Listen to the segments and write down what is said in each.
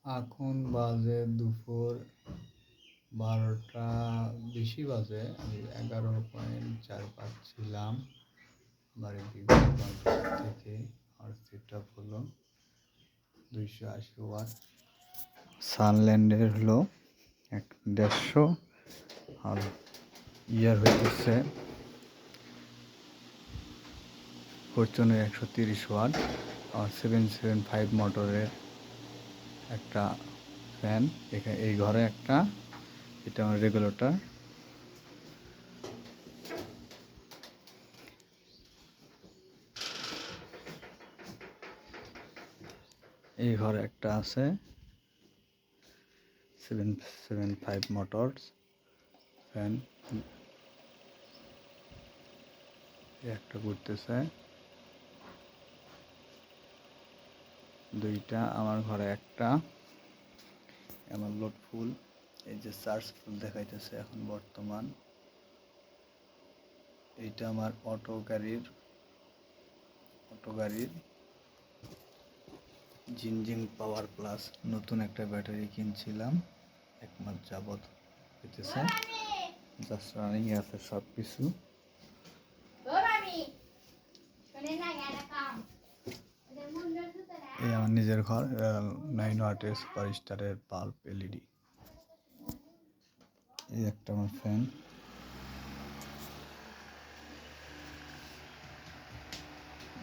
এখন বাজে দুপুর 12টা বেশি বাজে। আমি 11.4 পাচ্ছিলাম বাড়ির বিভিন্ন থেকে। আর সেটআপ হলো 280 ওয়াট। সানল্যান্ডের হলো 150 আর ইয়ার হইতেছে ফরচুনের 130 ওয়াট আর 775 মোটরের একটা ফ্যান। এখানে এই ঘরে একটা, এটা আমার রেগুলেটর। এই ঘরে একটা আছে 775 মোটরস ফ্যান, একটা ঘুরতেছে। দুইটা আমার ঘরে একটা। আমার লোড ফুল, এই যে চার্জ ফুল দেখাইতেছে এখন বর্তমান। এইটা আমার অটো গাড়ির জিনজিং পাওয়ার প্লাস নতুন একটা ব্যাটারি কিনছিলাম, 1 মাস যাবত হইতেছে, জাস্ট রানিং আছে সব কিছু। এই আমার নিজের ঘর, 9 ওয়াটের সুপার স্টারের বাল্ব এলইডি। এই একটা আমার ফ্যান।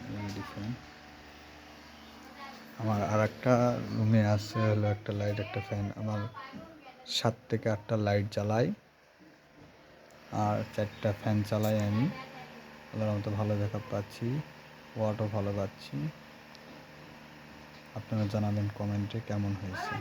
LED fan. আমার আর একটা রুমে আছে হলো একটা লাইট, একটা ফ্যান। আমার 7 থেকে 8টা লাইট জ্বালাই আর 4টা ফ্যান চালাই আমি। আল্লাহর মতো ভালো দেখা পাচ্ছি, ওয়াটও ভালো পাচ্ছি। আপনারা জানাবেন কমেন্টে কেমন হয়েছে।